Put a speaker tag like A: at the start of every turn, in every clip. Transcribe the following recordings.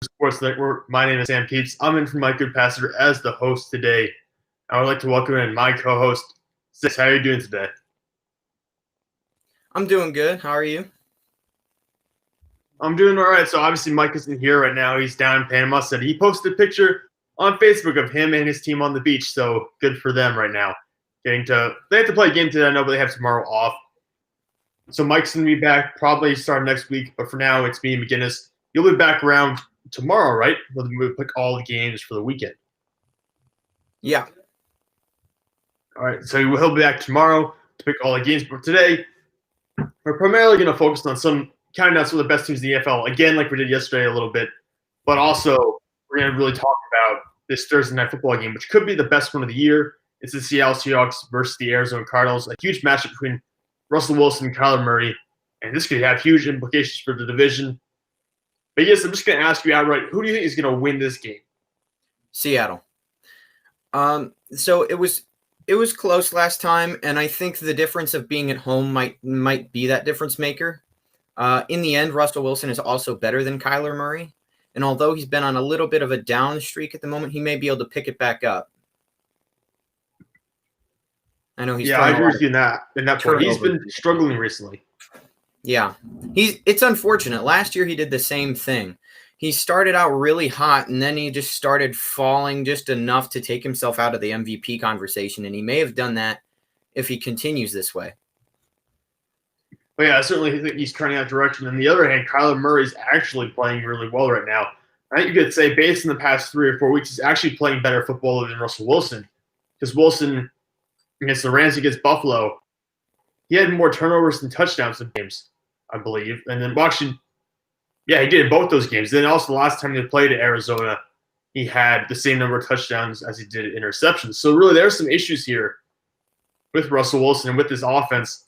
A: Sports Network. My name is Sam Keats. I'm in for my good pastor as the host today. I would like to welcome in my co-host, Sis. How are you doing today?
B: I'm doing good. How are you?
A: I'm doing all right. So obviously Mike isn't here right now. He's down in Panama City. He posted a picture on Facebook of him and his team on the beach. So good for them right now. They have to play a game today, I know, but they have tomorrow off. So Mike's going to be back probably starting next week. But for now, it's me and McGinnis. You'll be back around tomorrow, right? We'll pick all the games for the weekend.
B: Yeah.
A: All right, so he'll be back tomorrow to pick all the games. But today, we're primarily going to focus on counting down some of the best teams in the NFL, again, like we did yesterday a little bit. But also, we're going to really talk about this Thursday night football game, which could be the best one of the year. It's the Seattle Seahawks versus the Arizona Cardinals, a huge matchup between Russell Wilson and Kyler Murray. And this could have huge implications for the division. But yes, I'm just going to ask you outright, who do you think is going to win this game?
B: Seattle. So it was close last time, and I think the difference of being at home might be that difference maker. In the end, Russell Wilson is also better than Kyler Murray, and although he's been on a little bit of a down streak at the moment, he may be able to pick it back up. I know he's
A: I agree with you in that point. He's been struggling recently.
B: Yeah, it's unfortunate. Last year he did the same thing. He started out really hot, and then he just started falling just enough to take himself out of the MVP conversation, and he may have done that if he continues this way.
A: Well, yeah, I certainly think he's turning that direction. On the other hand, Kyler Murray's actually playing really well right now. I think you could say, based on the past 3 or 4 weeks, he's actually playing better football than Russell Wilson. Because Wilson, against the Rams, against Buffalo, he had more turnovers than touchdowns in games, I believe. And then, he did in both those games. Then also the last time they played at Arizona, he had the same number of touchdowns as he did interceptions. So really, there's some issues here with Russell Wilson and with this offense.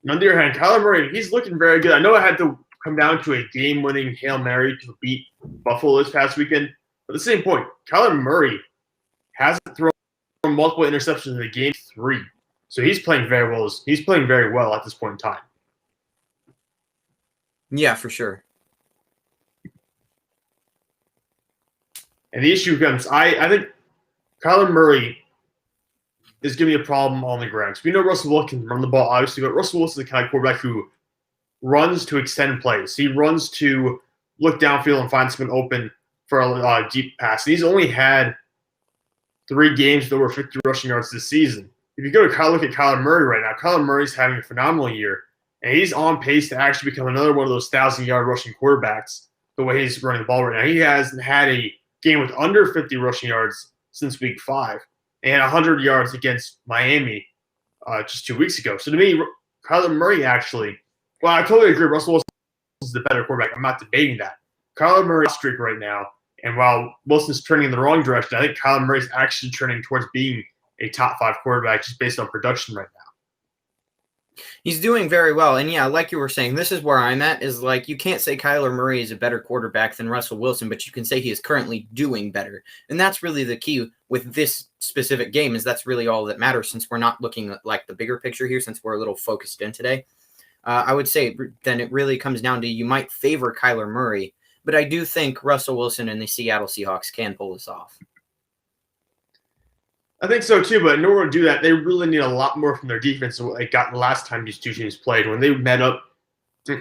A: And on the other hand, Kyler Murray, he's looking very good. I know it had to come down to a game-winning Hail Mary to beat Buffalo this past weekend. But at the same point, Kyler Murray hasn't thrown multiple interceptions in game 3. So he's playing very well. He's playing very well at this point in time.
B: Yeah, for sure.
A: And the issue comes, I think Kyler Murray is going to be a problem on the ground. So we know Russell Wilson can run the ball, obviously, but Russell Wilson is the kind of quarterback who runs to extend plays. He runs to look downfield and find someone open for a deep pass. And he's only had 3 games with over 50 rushing yards this season. If you go to look at Kyler Murray right now, Kyler Murray's having a phenomenal year, and he's on pace to actually become another one of those 1,000-yard rushing quarterbacks the way he's running the ball right now. He hasn't had a game with under 50 rushing yards since week 5, and 100 yards against Miami just 2 weeks ago. So to me, Kyler Murray actually, well, I totally agree. Russell Wilson is the better quarterback. I'm not debating that. Kyler Murray's streak right now, and while Wilson's trending in the wrong direction, I think Kyler Murray's actually trending towards being a top 5 quarterback just based on production right now.
B: He's doing very well. And yeah, like you were saying, this is where I'm at, is like you can't say Kyler Murray is a better quarterback than Russell Wilson, but you can say he is currently doing better. And that's really the key with this specific game, is that's really all that matters, since we're not looking at like the bigger picture here, since we're a little focused in today. I would say then it really comes down to you might favor Kyler Murray, but I do think Russell Wilson and the Seattle Seahawks can pull this off.
A: I think so too, but in order to do that, they really need a lot more from their defense than what they got the last time these two teams played. When they met up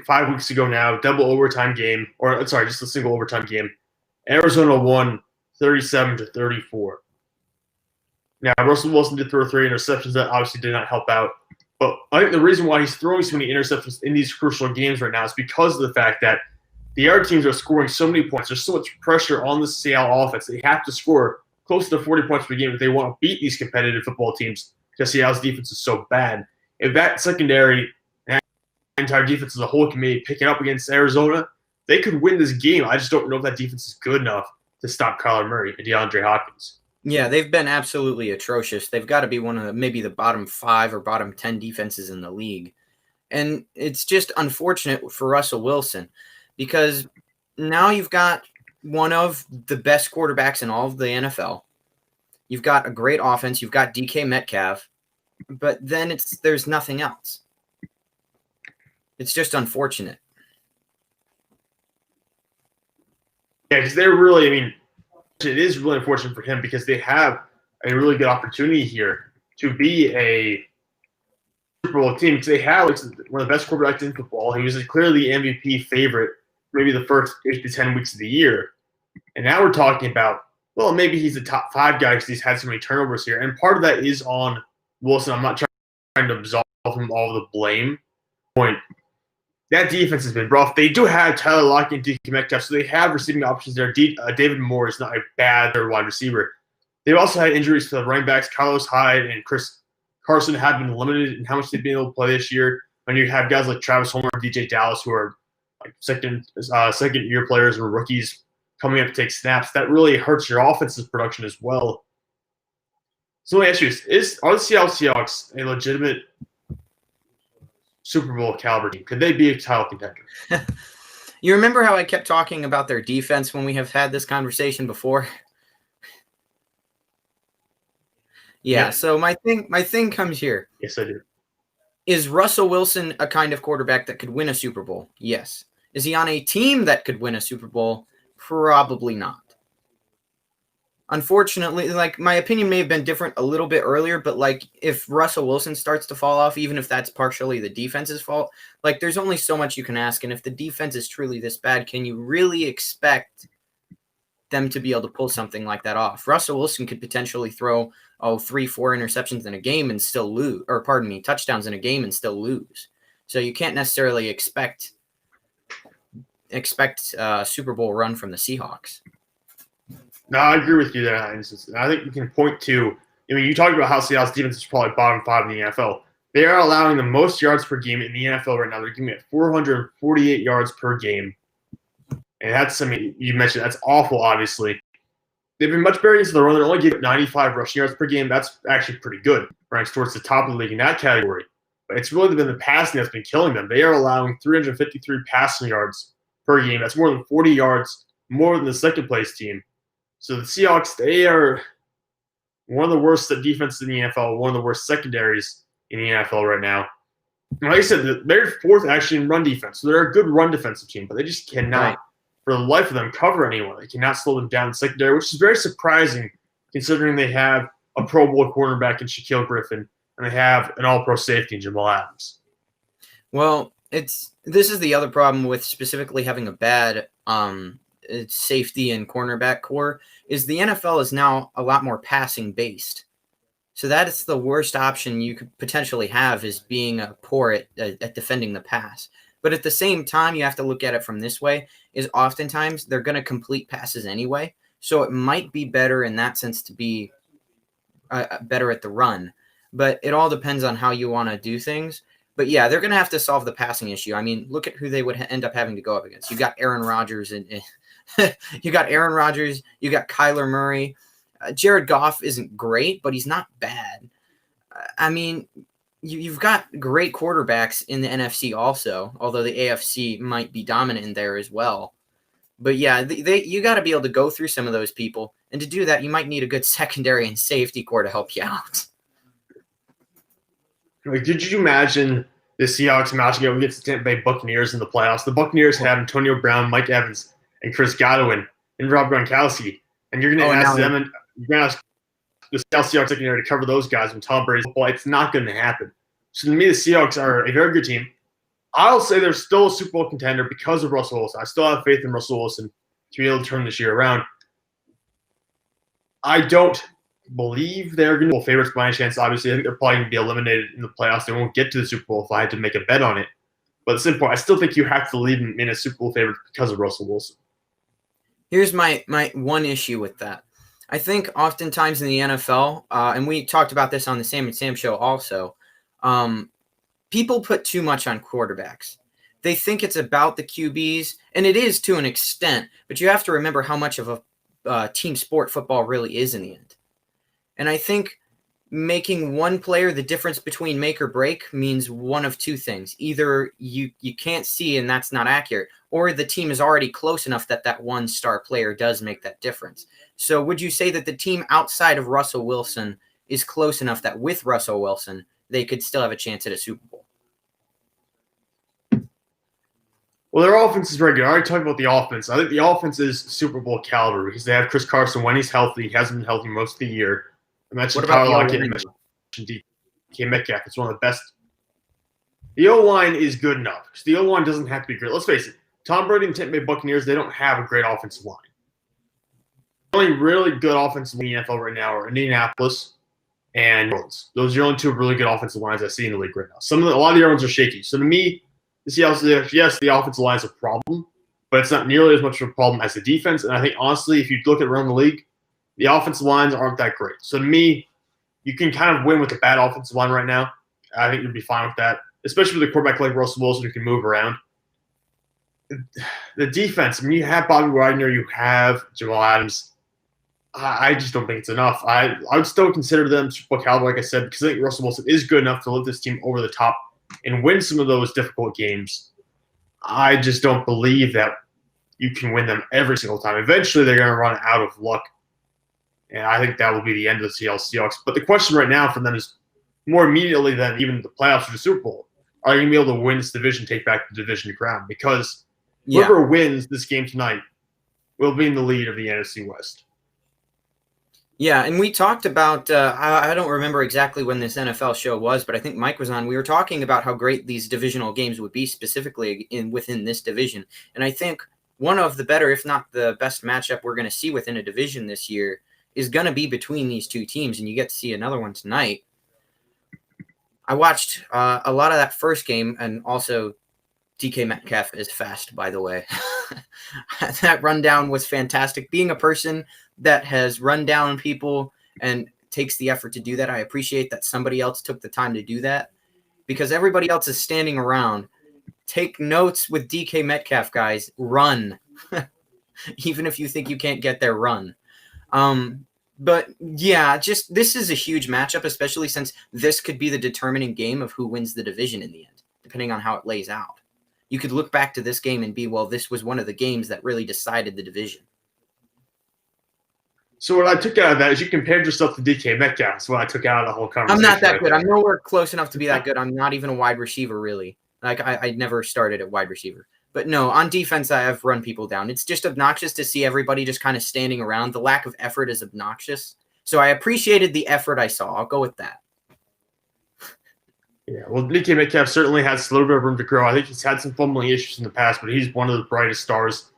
A: 5 weeks ago now, just a single overtime game, Arizona won 37-34. Now, Russell Wilson did throw 3 interceptions. That obviously did not help out. But I think the reason why he's throwing so many interceptions in these crucial games right now is because of the fact that the other teams are scoring so many points. There's so much pressure on the Seattle offense. They have to score close to 40 points per game if they want to beat these competitive football teams, because Seattle's defense is so bad. If that secondary and entire defense as a whole can maybe pick it up against Arizona, they could win this game. I just don't know if that defense is good enough to stop Kyler Murray and DeAndre Hopkins.
B: Yeah, they've been absolutely atrocious. They've got to be one of maybe the bottom 5 or bottom 10 defenses in the league. And it's just unfortunate for Russell Wilson, because now you've got one of the best quarterbacks in all of the NFL. You've got a great offense. You've got DK Metcalf, but then there's nothing else. It's just unfortunate.
A: Yeah, because they're really, I mean, it is really unfortunate for him because they have a really good opportunity here to be a Super Bowl team because they have like, one of the best quarterbacks in football. He was clearly the MVP favorite maybe the first 8 to 10 weeks of the year. And now we're talking about, well, maybe he's the top 5 guy because he's had so many turnovers here. And part of that is on Wilson. I'm not trying to absolve him all of the blame. Point. That defense has been rough. They do have Tyler Lockett and DK Metcalf, so they have receiving options there. David Moore is not a bad third wide receiver. They've also had injuries to the running backs. Carlos Hyde and Carson have been limited in how much they've been able to play this year. And you have guys like Travis Homer and DJ Dallas who are like second-year players or rookies coming up to take snaps. That really hurts your offensive production as well. So let me ask you this. Are the Seattle Seahawks a legitimate Super Bowl caliber team? Could they be a title contender?
B: You remember how I kept talking about their defense when we have had this conversation before? Yeah, so my thing comes here.
A: Yes, I do.
B: Is Russell Wilson a kind of quarterback that could win a Super Bowl? Yes. Is he on a team that could win a Super Bowl? Probably not. Unfortunately, like, my opinion may have been different a little bit earlier, but like if Russell Wilson starts to fall off, even if that's partially the defense's fault, like there's only so much you can ask. And if the defense is truly this bad, can you really expect them to be able to pull something like that off? Russell Wilson could potentially throw 3-4 interceptions in a game and still lose, or pardon me, touchdowns in a game and still lose. So you can't necessarily expect a Super Bowl run from the Seahawks.
A: No, I agree with you there. I think you can point to, I mean, you talked about how Seattle's defense is probably bottom 5 in the NFL. They are allowing the most yards per game in the NFL right now. They're giving it 448 yards per game. And that's, I mean, you mentioned that's awful, obviously. They've been much better into the run. They're only giving 95 rushing yards per game. That's actually pretty good. Ranks towards the top of the league in that category. But it's really been the passing that's been killing them. They are allowing 353 passing yards per game. That's more than 40 yards more than the second-place team. So the Seahawks, they are one of the worst defenses in the NFL, one of the worst secondaries in the NFL right now. And like I said, they're 4th actually in run defense. So they're a good run defensive team, but they just cannot, for the life of them, cover anyone. They cannot slow them down in secondary, which is very surprising considering they have a Pro Bowl cornerback in Shaquille Griffin and they have an all-pro safety in Jamal Adams.
B: Well, this is the other problem with specifically having a bad safety and cornerback core is the NFL is now a lot more passing based. So that is the worst option you could potentially have, is being poor at defending the pass. But at the same time, you have to look at it from this way, is oftentimes they're going to complete passes anyway. So it might be better in that sense to be better at the run. But it all depends on how you want to do things. But yeah, they're going to have to solve the passing issue. I mean, look at who they would end up having to go up against. You got Aaron Rodgers and you got Kyler Murray. Jared Goff isn't great, but he's not bad. I mean, you've got great quarterbacks in the NFC also, although the AFC might be dominant in there as well. But yeah, you got to be able to go through some of those people. And to do that, you might need a good secondary and safety core to help you out.
A: Like, did you imagine the Seahawks matching up against the Tampa Bay Buccaneers in the playoffs? The Buccaneers have Antonio Brown, Mike Evans, and Chris Godwin, and Rob Gronkowski. And you're going to ask them, and you're going to ask the Seahawks secondary to cover those guys when Tom Brady's football. It's not going to happen. So to me, the Seahawks are a very good team. I'll say they're still a Super Bowl contender because of Russell Wilson. I still have faith in Russell Wilson to be able to turn this year around. I don't believe they're going to be favorites by any chance. Obviously, I think they're probably going to be eliminated in the playoffs. They won't get to the Super Bowl if I had to make a bet on it. But at the same point, I still think you have to leave them in a Super Bowl favorite because of Russell Wilson.
B: Here's my one issue with that. I think oftentimes in the NFL, and we talked about this on the Sam and Sam show also, people put too much on quarterbacks. They think it's about the QBs, and it is to an extent, but you have to remember how much of a team sport football really is in the end. And I think making one player the difference between make or break means one of two things. Either you can't see and that's not accurate, or the team is already close enough that one star player does make that difference. So would you say that the team outside of Russell Wilson is close enough that with Russell Wilson, they could still have a chance at a Super Bowl?
A: Well, their offense is very good. I already talked about the offense. I think the offense is Super Bowl caliber because they have Carson when he's healthy. He hasn't been healthy most of the year. I mentioned Tyler Lockett and DK Metcalf. It's one of the best. The O-line is good enough because the O-line doesn't have to be great. Let's face it. Tom Brady and Tampa Bay Buccaneers, they don't have a great offensive line. The only really good offensive line in the NFL right now are Indianapolis and New Orleans. Those are the only two really good offensive lines I see in the league right now. A lot of the other ones are shaky. So to me, the Seahawks, yes, the offensive line is a problem, but it's not nearly as much of a problem as the defense. And I think, honestly, if you look at around the league, the offensive lines aren't that great. So to me, you can kind of win with a bad offensive line right now. I think you'd be fine with that, especially with a quarterback like Russell Wilson who can move around. The defense, I mean, you have Bobby Wagner, you have Jamal Adams. I just don't think it's enough. I would still consider them Super Bowl caliber, like I said, because I think Russell Wilson is good enough to lift this team over the top and win some of those difficult games. I just don't believe that you can win them every single time. Eventually, they're going to run out of luck, and I think that will be the end of the Seattle Seahawks. But the question right now for them is more immediately than even the playoffs or the Super Bowl. Are you going to be able to win this division, take back the division crown? Because whoever wins this game tonight will be in the lead of the NFC West.
B: Yeah, and we talked about, I don't remember exactly when this NFL show was, but I think Mike was on. We were talking about how great these divisional games would be specifically within this division. And I think one of the better, if not the best matchup we're going to see within a division this year is going to be between these two teams, and you get to see another one tonight. I watched a lot of that first game, and also DK Metcalf is fast, by the way. That rundown was fantastic. Being a person that has run down people and takes the effort to do that, I appreciate that somebody else took the time to do that because everybody else is standing around. Take notes with DK Metcalf, guys. Run. Even if you think you can't get there, run. But yeah, just this is a huge matchup, especially since this could be the determining game of who wins the division in the end, depending on how it lays out. You could look back to this game and be, well, this was one of the games that really decided the division.
A: So what I took out of that is you compared yourself to DK Metcalf. That's what I took out of the whole conversation.
B: I'm not that good.
A: There.
B: I'm nowhere close enough to be that good. I'm not even a wide receiver, really. Like I never started at wide receiver. But no, on defense, I have run people down. It's just obnoxious to see everybody just kind of standing around. The lack of effort is obnoxious. So I appreciated the effort I saw. I'll go with that.
A: Yeah, well, DK Metcalf certainly has a little bit of room to grow. I think he's had some fumbling issues in the past, but he's one of the brightest stars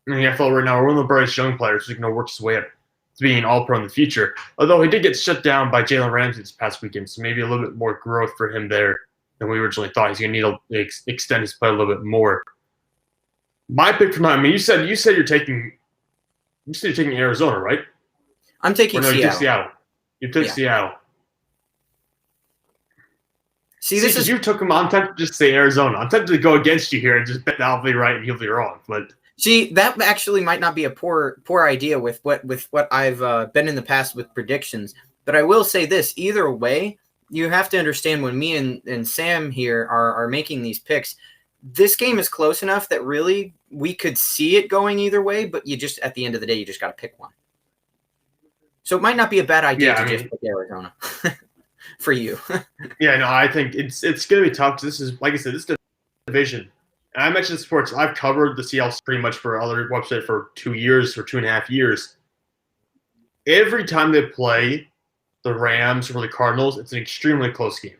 A: in the NFL right now. One of the brightest young players who's going to work his way up to being an all-pro in the future. Although he did get shut down by Jalen Ramsey this past weekend, so maybe a little bit more growth for him there than we originally thought. He's going to need to extend his play a little bit more. My pick for tonight, I mean, you said you're taking Arizona, right?
B: I'm taking Seattle.
A: You took Seattle. You took Seattle.
B: See, this is
A: you took him. I'm tempted to just say Arizona. I'm tempted to go against you here and just bet that I'll be right and you'll be wrong. But
B: see, that actually might not be a poor idea with what I've been in the past with predictions. But I will say this: either way, you have to understand when me and Sam here are making these picks. This game is close enough that really we could see it going either way. But you just at the end of the day, you just got to pick one. So it might not be a bad idea to just pick Arizona. For you.
A: Yeah, no, I think it's going to be tough. This is, like I said, this is a division. And I mentioned sports. I've covered the Seahawks pretty much for other website for 2 years or 2.5 years. Every time they play the Rams or the Cardinals, it's an extremely close game.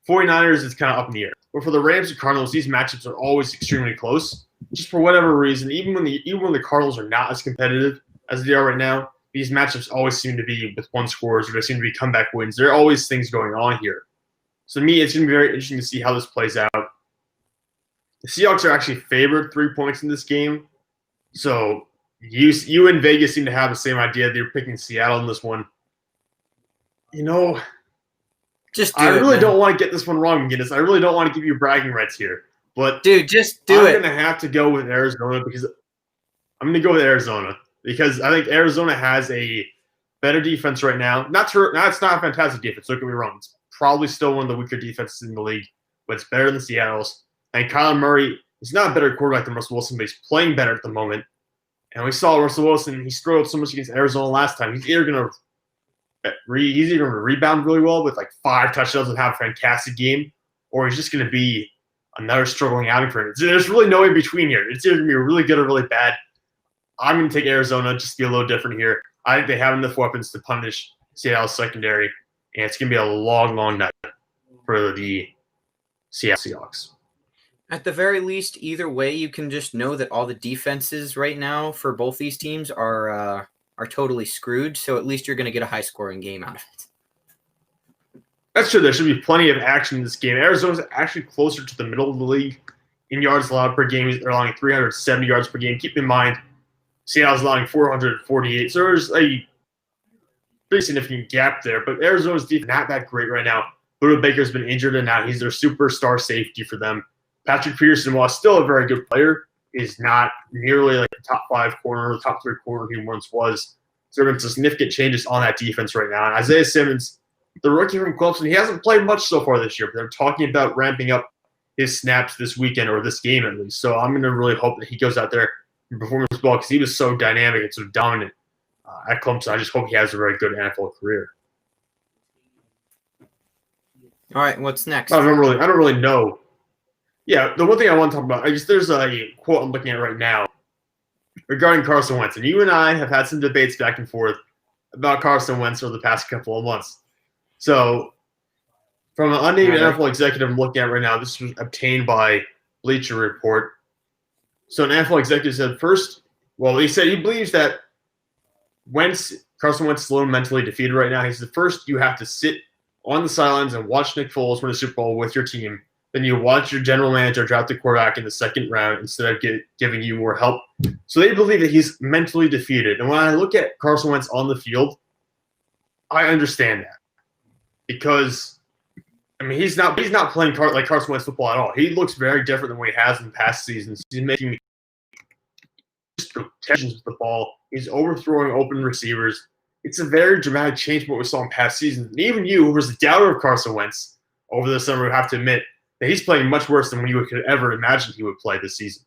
A: 49ers, it's kind of up in the air. But for the Rams and Cardinals, these matchups are always extremely close. Just for whatever reason, even when the Cardinals are not as competitive as they are right now, these matchups always seem to be with one scores or they seem to be comeback wins. There are always things going on here. So to me, it's going to be very interesting to see how this plays out. The Seahawks are actually favored 3 points in this game. So you and Vegas seem to have the same idea. They're picking Seattle in this one. You know, I really don't want to get this one wrong, Guinness. I really don't want to give you bragging rights here. But
B: dude, just do it.
A: I'm going to have to go with Arizona because I think Arizona has a better defense right now. It's not a fantastic defense. Don't get me wrong. It's probably still one of the weaker defenses in the league, but it's better than Seattle's. And Kyler Murray is not a better quarterback than Russell Wilson, but he's playing better at the moment. And we saw Russell Wilson. He struggled so much against Arizona last time. He's either going to rebound really well with like 5 touchdowns and have a fantastic game, or he's just going to be another struggling outing for him. There's really no in between here. It's either going to be really good or really bad. I'm going to take Arizona just to be a little different here. I think they have enough weapons to punish Seattle's secondary, and it's going to be a long, long night for the Seattle Seahawks.
B: At the very least, either way, you can just know that all the defenses right now for both these teams are totally screwed. So at least you're going to get a high-scoring game out of it.
A: That's true. There should be plenty of action in this game. Arizona's actually closer to the middle of the league in yards allowed per game. They're allowing 370 yards per game. Keep in mind, Seattle's allowing 448. So there's a pretty significant gap there. But Arizona's defense not that great right now. Buda Baker's been injured, and now he's their superstar safety for them. Patrick Peterson, while still a very good player, is not nearly like the top 5 corner, the top 3 corner he once was. So there have been some significant changes on that defense right now. And Isaiah Simmons, the rookie from Clemson, he hasn't played much so far this year, but they're talking about ramping up his snaps this weekend, or this game at least. So I'm going to really hope that he goes out there and performs well, because he was so dynamic and so dominant at Clemson. I just hope he has a very good NFL career.
B: All right, what's next?
A: I don't really know. Yeah, the one thing I want to talk about, there's a quote I'm looking at right now regarding Carson Wentz. And you and I have had some debates back and forth about Carson Wentz over the past couple of months. So, from an unnamed NFL executive I'm looking at right now, this was obtained by Bleacher Report. So, an NFL executive said he said he believes that Carson Wentz is a little mentally defeated right now. He said, first, you have to sit on the sidelines and watch Nick Foles win the Super Bowl with your team. Then you watch your general manager draft the quarterback in the second round instead of giving you more help. So they believe that he's mentally defeated. And when I look at Carson Wentz on the field, I understand that. Because, he's not playing like Carson Wentz football at all. He looks very different than what he has in past seasons. He's making catches with the ball. He's overthrowing open receivers. It's a very dramatic change from what we saw in past seasons. And even you, who was a doubter of Carson Wentz over the summer, have to admit that he's playing much worse than you could ever imagine he would play this season.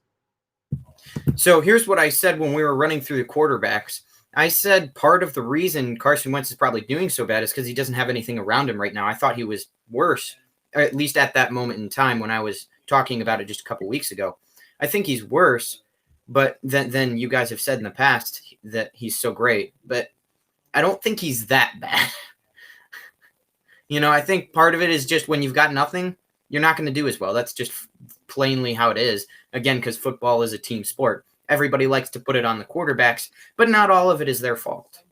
B: So here's what I said when we were running through the quarterbacks. I said part of the reason Carson Wentz is probably doing so bad is because he doesn't have anything around him right now. I thought he was worse, or at least at that moment in time when I was talking about it just a couple weeks ago. I think he's worse, but then you guys have said in the past that he's so great. But I don't think he's that bad. I think part of it is just when you've got nothing, you're not going to do as well. That's just plainly how it is. Again, because football is a team sport. Everybody likes to put it on the quarterbacks, but not all of it is their fault.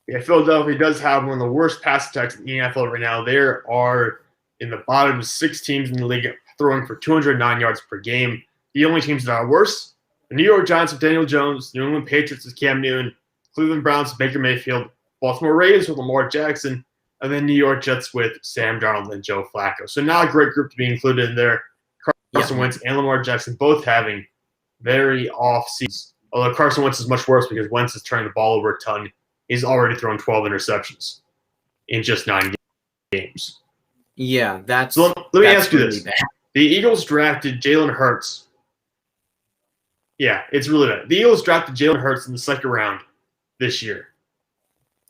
A: Yeah, Philadelphia does have one of the worst pass attacks in the NFL right now. They are in the bottom 6 teams in the league throwing for 209 yards per game. The only teams that are worse, the New York Giants with Daniel Jones, New England Patriots with Cam Newton, Cleveland Browns with Baker Mayfield, Baltimore Ravens with Lamar Jackson, and then New York Jets with Sam Darnold and Joe Flacco. So not a great group to be included in there. Carson Wentz and Lamar Jackson both having very off seasons. Although Carson Wentz is much worse because Wentz is turning the ball over a ton. He's already thrown 12 interceptions in just 9 games.
B: Yeah, that's
A: so let me ask you
B: really
A: this.
B: Bad.
A: The Eagles drafted Jalen Hurts. Yeah, it's really bad. The Eagles drafted Jalen Hurts in the second round this year.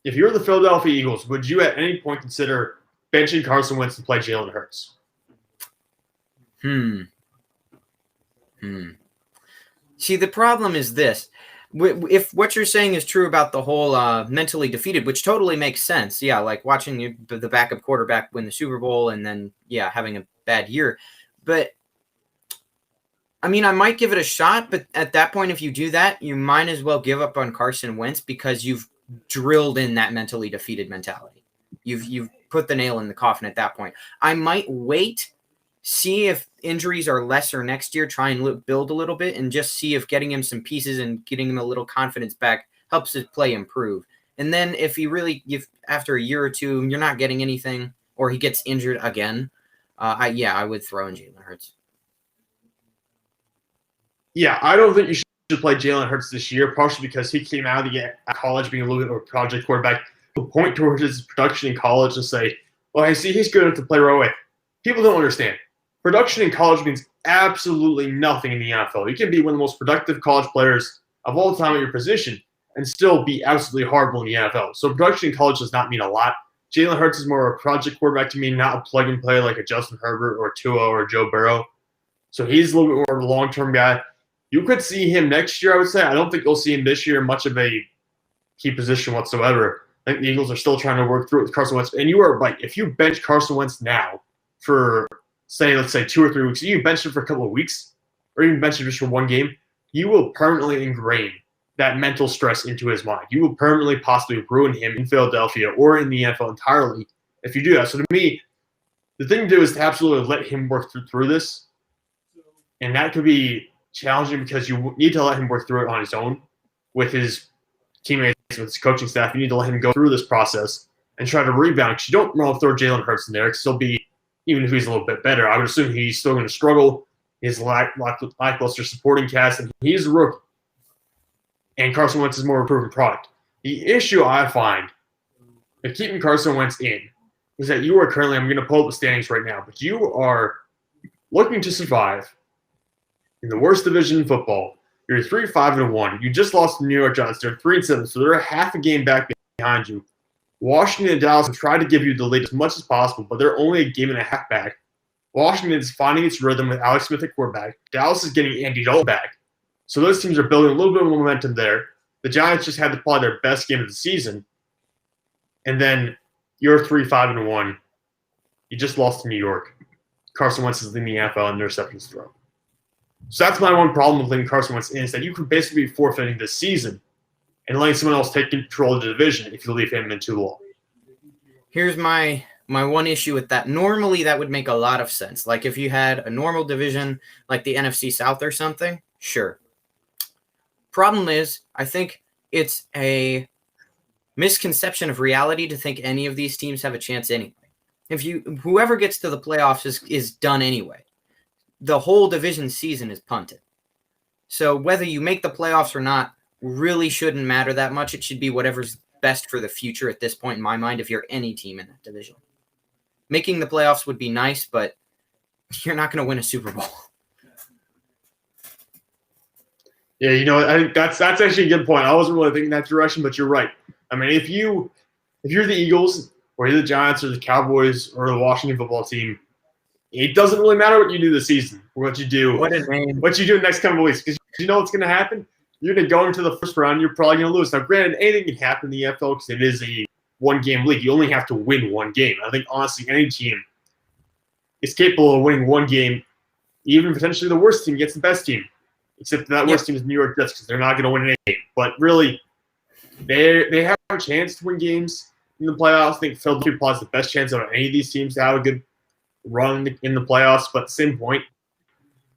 A: If you're the Philadelphia Eagles, would you at any point consider benching Carson Wentz to play Jalen Hurts?
B: See, the problem is this. If what you're saying is true about the whole mentally defeated, which totally makes sense. Yeah, like watching the backup quarterback win the Super Bowl and then, having a bad year. But, I might give it a shot, but at that point, if you do that, you might as well give up on Carson Wentz because you've drilled in that mentally defeated mentality. You've put the nail in the coffin at that point. I might wait, see if injuries are lesser next year, try and build a little bit, and just see if getting him some pieces and getting him a little confidence back helps his play improve. And then if after a year or two you're not getting anything, or he gets injured again, I would throw in Jalen Hurts.
A: Yeah, I don't think you should play Jalen Hurts this year, partially because he came out of college being a little bit of a project quarterback. To point towards his production in college and say, well, I see he's good enough to play right away. People don't understand. Production in college means absolutely nothing in the NFL. You can be one of the most productive college players of all time at your position and still be absolutely horrible in the NFL. So production in college does not mean a lot. Jalen Hurts is more of a project quarterback to me, not a plug and play like a Justin Herbert or Tua or Joe Burrow. So he's a little bit more of a long-term guy. You could see him next year, I would say. I don't think you'll see him this year in much of a key position whatsoever. I think the Eagles are still trying to work through it with Carson Wentz. And you are right. If you bench Carson Wentz now for, let's say 2 or 3 weeks, you bench him for a couple of weeks, or even bench him just for one game, you will permanently ingrain that mental stress into his mind. You will permanently possibly ruin him in Philadelphia or in the NFL entirely if you do that. So to me, the thing to do is to absolutely let him work through this. And that could be challenging because you need to let him work through it on his own with his teammates, with his coaching staff. You need to let him go through this process and try to rebound. Because you don't want to throw Jalen Hurts in there. Because he'll be, even if he's a little bit better, I would assume he's still going to struggle. His lackluster supporting cast, and he's a rookie. And Carson Wentz is more of a proven product. The issue I find of keeping Carson Wentz in is that you are currently, I'm going to pull up the standings right now, but you are looking to survive in the worst division in football. You're 3-5-1. You just lost to the New York Giants. They're 3-7, so they're a half a game back behind you. Washington and Dallas have tried to give you the lead as much as possible, but they're only a game and a half back. Washington is finding its rhythm with Alex Smith at quarterback. Dallas is getting Andy Dalton back. So those teams are building a little bit of momentum there. The Giants just had to play their best game of the season. And then you're 3-5-1. You just lost to New York. Carson Wentz is leading the NFL in interceptions thrown. So that's my one problem with leaving Carson Wentz in, is that you could basically be forfeiting this season and letting someone else take control of the division if you leave him in too long.
B: Here's my one issue with that. Normally, that would make a lot of sense. Like if you had a normal division like the NFC South or something, sure. Problem is, I think it's a misconception of reality to think any of these teams have a chance anyway. Whoever gets to the playoffs is done anyway. The whole division season is punted. So whether you make the playoffs or not really shouldn't matter that much. It should be whatever's best for the future at this point in my mind if you're any team in that division. Making the playoffs would be nice, but you're not going to win a Super Bowl.
A: Yeah, I think that's actually a good point. I wasn't really thinking that direction, but you're right. I mean, if you're the Eagles or you're the Giants or the Cowboys or the Washington football team, it doesn't really matter what you do this season or what you do. What you do in the next couple of weeks, because you know what's going to happen. You're going to go into the first round. You're probably going to lose. Now, granted, anything can happen in the NFL because it is a one-game league. You only have to win one game. I think honestly, any team is capable of winning one game. Even potentially the worst team gets the best team. Except that worst team is New York Jets because they're not going to win any game. But really, they have a chance to win games in the playoffs. I think Philadelphia has the best chance of any of these teams to have a good run in the playoffs. But at the same point,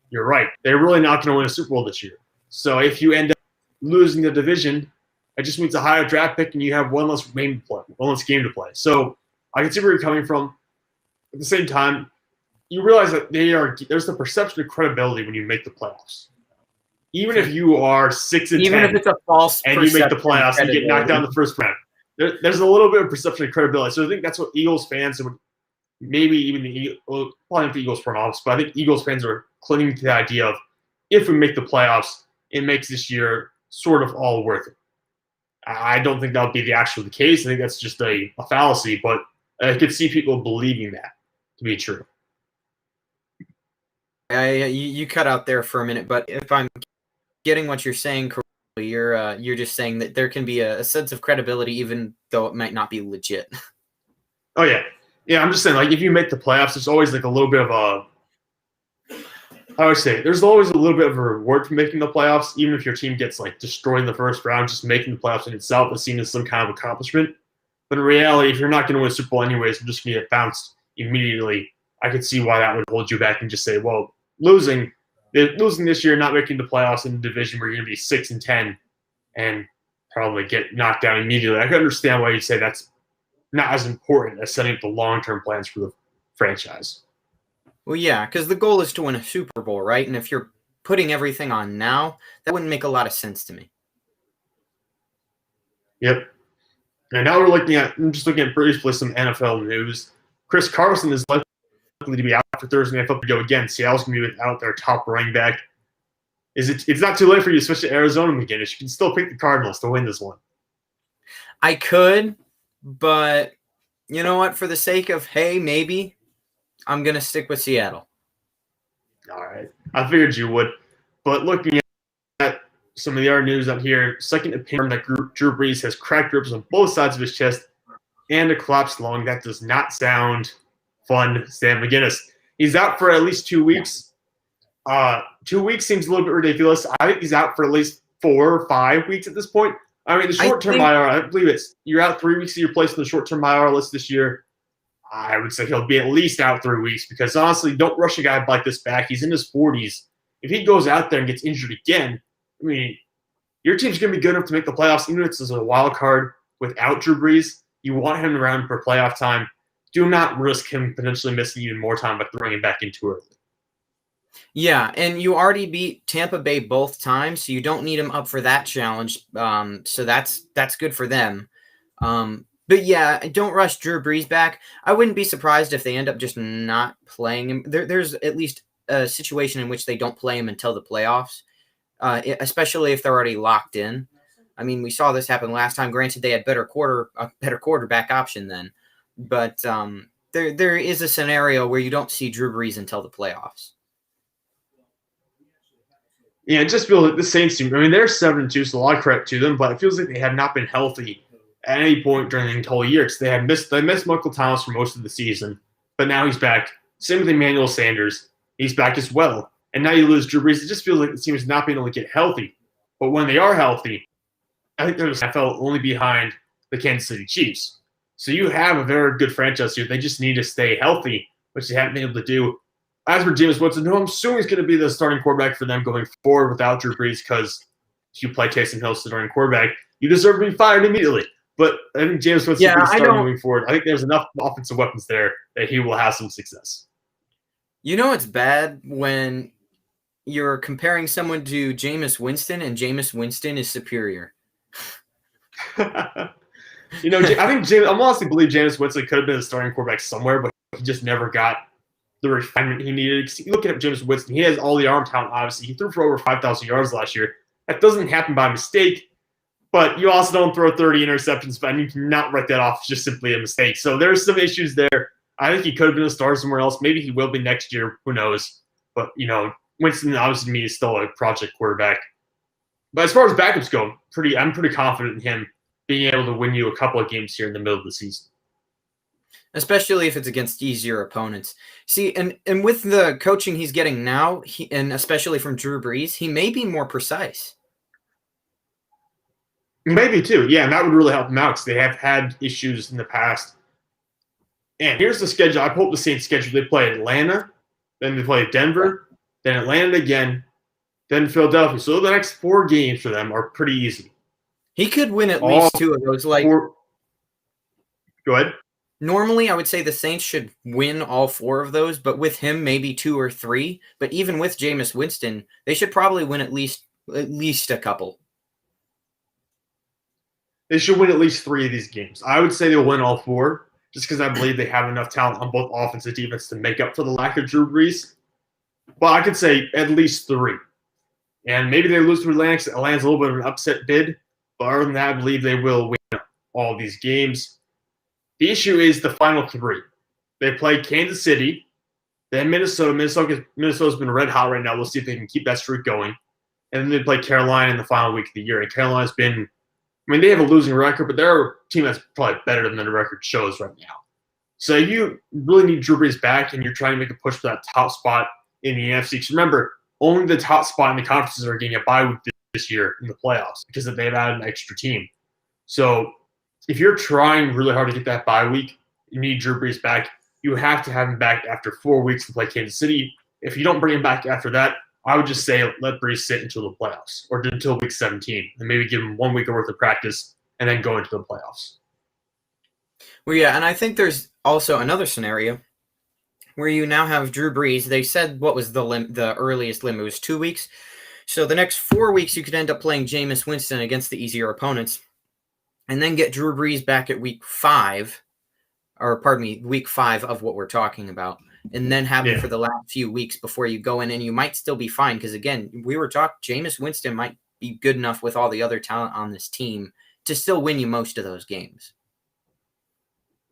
A: you're right. They're really not going to win a Super Bowl this year. So if you end up losing the division, it just means a higher draft pick and you have one less game to play. So I can see where you're coming from. At the same time, you realize that there's the perception of credibility when you make the playoffs. Even if you are 6-10,
B: even if it's a false
A: and you make the playoffs and you get knocked down the first round, there's a little bit of perception of credibility. So I think that's what Eagles fans and maybe even probably not the Eagles front office, but I think Eagles fans are clinging to the idea of if we make the playoffs, it makes this year sort of all worth it. I don't think that would be the case. I think that's just a fallacy, but I could see people believing that to be true.
B: You cut out there for a minute, but if I'm getting what you're saying correctly, you're just saying that there can be a sense of credibility even though it might not be legit.
A: Oh, yeah. Yeah, I'm just saying, like, if you make the playoffs, there's always, like, a little bit of a – I would say there's always a little bit of a reward for making the playoffs, even if your team gets, like, destroyed in the first round. Just making the playoffs in itself is seen as some kind of accomplishment. But in reality, if you're not going to win a Super Bowl anyways, you're just going to get bounced immediately. I could see why that would hold you back and just say, well, losing this year, not making the playoffs in the division where you're going to be 6-10 and probably get knocked down immediately. I can understand why you'd say that's not as important as setting up the long-term plans for the franchise.
B: Well, yeah, because the goal is to win a Super Bowl, right? And if you're putting everything on now, that wouldn't make a lot of sense to me.
A: Yep. And now I'm just looking at briefly some NFL news. Chris Carson is likely to be out for Thursday Night Football again. Seattle's going to be without their top running back. It's not too late for you to switch to Arizona again. You can still pick the Cardinals to win this one.
B: I could, but You know what? For the sake of, hey, maybe, I'm going to stick with Seattle.
A: All right. I figured you would. But looking at some of the other news out here, second opinion that Drew Brees has cracked ribs on both sides of his chest and a collapsed lung. That does not sound fun, Sam McGinnis. He's out for at least 2 weeks. 2 weeks seems a little bit ridiculous. I think he's out for at least 4 or 5 weeks at this point. I mean, the short-term IR, I believe you're out 3 weeks of your place on the short-term IR list this year. I would say he'll be at least out 3 weeks because, honestly, don't rush a guy like this back. He's in his 40s. If he goes out there and gets injured again, I mean, your team's going to be good enough to make the playoffs, even if it's as a wild card without Drew Brees. You want him around for playoff time. Do not risk him potentially missing even more time by throwing him back in too early.
B: Yeah, and you already beat Tampa Bay both times, so you don't need him up for that challenge. So that's good for them. But yeah, don't rush Drew Brees back. I wouldn't be surprised if they end up just not playing him. There's at least a situation in which they don't play him until the playoffs, especially if they're already locked in. I mean, we saw this happen last time. Granted, they had a better quarterback option then, but there is a scenario where you don't see Drew Brees until the playoffs.
A: Yeah, it just feels like the Saints team. I mean, they're 7-2, so a lot of credit to them, but it feels like they have not been healthy at any point during the whole year. Because they missed Michael Thomas for most of the season, but now he's back. Same with Emmanuel Sanders. He's back as well. And now you lose Drew Brees. It just feels like the team is not being able to get healthy. But when they are healthy, I think they're just NFL only behind the Kansas City Chiefs. So you have a very good franchise here. They just need to stay healthy, which they haven't been able to do. As for Jameis Winston, who I'm assuming is going to be the starting quarterback for them going forward without Drew Brees, because if you play Taysom Hill starting quarterback, you deserve to be fired immediately. But I think Jameis Winston will be starting moving forward. I think there's enough offensive weapons there that he will have some success.
B: You know it's bad when you're comparing someone to Jameis Winston and Jameis Winston is superior.
A: I honestly believe Jameis Winston could have been the starting quarterback somewhere, but he just never got the refinement he needed. You look at Jameis Winston, he has all the arm talent, obviously. He threw for over 5,000 yards last year. That doesn't happen by mistake, but you also don't throw 30 interceptions, but you cannot write that off as just simply a mistake. So there's some issues there. I think he could have been a star somewhere else. Maybe he will be next year. Who knows? But, Winston, obviously, to me, is still a project quarterback. But as far as backups go, I'm pretty confident in him being able to win you a couple of games here in the middle of the season.
B: Especially if it's against easier opponents. See, and with the coaching he's getting now, and especially from Drew Brees, he may be more precise.
A: Maybe, too. Yeah, and that would really help them out because they have had issues in the past. And here's the schedule. I pulled up the Saints schedule. They play Atlanta, then they play Denver, then Atlanta again, then Philadelphia. So the next 4 games for them are pretty easy.
B: He could win at least 2 of those.
A: Go ahead.
B: Normally, I would say the Saints should win all 4 of those, but with him, maybe 2 or 3. But even with Jameis Winston, they should probably win at least a couple.
A: They should win at least 3 of these games. I would say they'll win all 4, just because I believe they have enough talent on both offense and defense to make up for the lack of Drew Brees. But I could say at least 3. And maybe they lose to Atlanta. Atlanta's a little bit of an upset bid. But other than that, I believe they will win all these games. The issue is the final 3. They play Kansas City, then Minnesota. Minnesota's been red hot right now. We'll see if they can keep that streak going. And then they play Carolina in the final week of the year. And Carolina's been – they have a losing record, but they're a team that's probably better than the record shows right now. So you really need Drew Brees back, and you're trying to make a push for that top spot in the NFC. Because remember, only the top spot in the conferences are getting a bye week this year in the playoffs because they've added an extra team. So if you're trying really hard to get that bye week, you need Drew Brees back. You have to have him back after 4 weeks to play Kansas City. If you don't bring him back after that, I would just say let Brees sit until the playoffs or until week 17 and maybe give him 1 week worth of practice and then go into the playoffs.
B: Well, yeah, and I think there's also another scenario where you now have Drew Brees. They said what was the earliest limit? It was 2 weeks. So the next 4 weeks, you could end up playing Jameis Winston against the easier opponents and then get Drew Brees back at week 5 of what we're talking about, and then have him for the last few weeks before you go in, and you might still be fine because, again, we were talking Jameis Winston might be good enough with all the other talent on this team to still win you most of those games.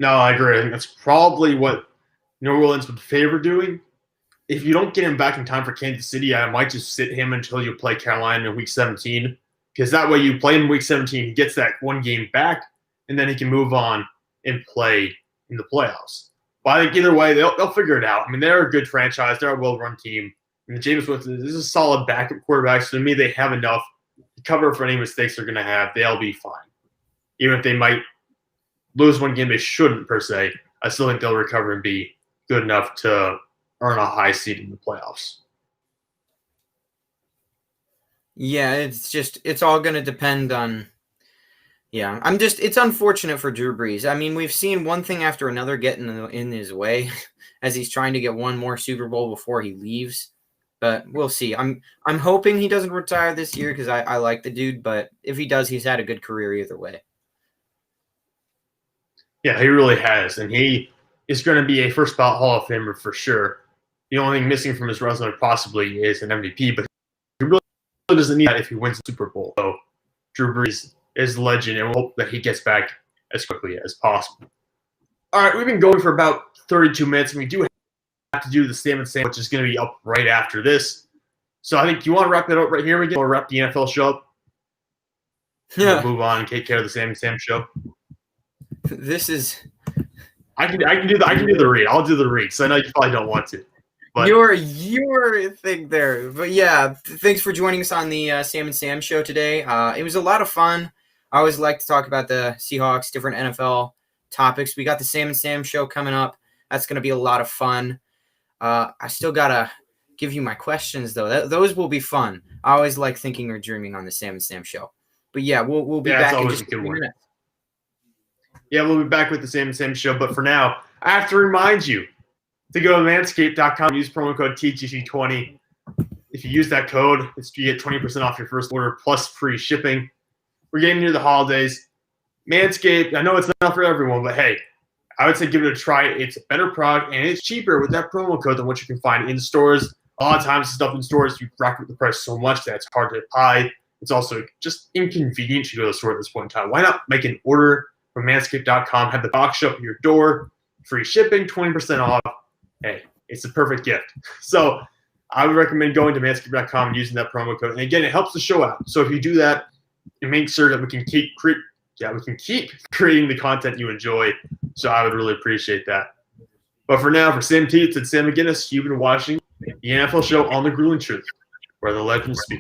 A: No, I agree. I think that's probably what New Orleans would favor doing. If you don't get him back in time for Kansas City, I might just sit him until you play Carolina in Week 17, because that way you play him in Week 17, he gets that one game back, and then he can move on and play in the playoffs. But I think either way, they'll figure it out. I mean, they're a good franchise. They're a well-run team. And Jameis Winston is a solid backup quarterback, so to me, they have enough to cover for any mistakes they're going to have. They'll be fine. Even if they might lose one game they shouldn't, per se, I still think they'll recover and be good enough to earn a high seed in the playoffs.
B: Yeah, it's all going to depend on. Yeah, it's unfortunate for Drew Brees. I mean, we've seen one thing after another get in his way as he's trying to get one more Super Bowl before he leaves. But we'll see. I'm hoping he doesn't retire this year because I like the dude. But if he does, he's had a good career either way.
A: Yeah, he really has. And he is going to be a first-ballot Hall of Famer for sure. The only thing missing from his resume possibly is an MVP, but he really doesn't need that if he wins the Super Bowl. So Drew Brees is legend, and we'll hope that he gets back as quickly as possible. All right, we've been going for about 32 minutes, and we do have to do the Sam and Sam, which is going to be up right after this. So I think you want to wrap it up right here again, or wrap the NFL show up?
B: Yeah.
A: We'll move on and take care of the Sam and Sam show.
B: This is.
A: I can do the read. I'll do the read. So I know you probably don't want to. But
B: your thing there. But yeah, thanks for joining us on the Sam and Sam show today. It was a lot of fun. I always like to talk about the Seahawks, different NFL topics. We got the Sam and Sam show coming up. That's going to be a lot of fun. I still got to give you my questions, though. Those will be fun. I always like thinking or dreaming on the Sam and Sam show. But yeah, we'll be back in just a few minutes.
A: Yeah, we'll be back with the Sam and Sam show. But for now, I have to remind you to go to manscaped.com and use promo code TGC20. If you use that code, you get 20% off your first order plus free shipping. We're getting near the holidays. Manscaped, I know it's not for everyone, but hey, I would say give it a try. It's a better product, and it's cheaper with that promo code than what you can find in stores. A lot of times, stuff in stores, you rack up the price so much that it's hard to buy. It's also just inconvenient to go to the store at this point in time. Why not make an order from manscaped.com, have the box show up at your door, free shipping, 20% off. Hey, it's the perfect gift. So I would recommend going to manscaped.com and using that promo code. And again, it helps the show out. So if you do that, it makes sure that we can keep creating the content you enjoy. So I would really appreciate that. But for now, for Sam Teets and Sam McGinnis, you've been watching the NFL show on the Grueling Truth, where the legends speak.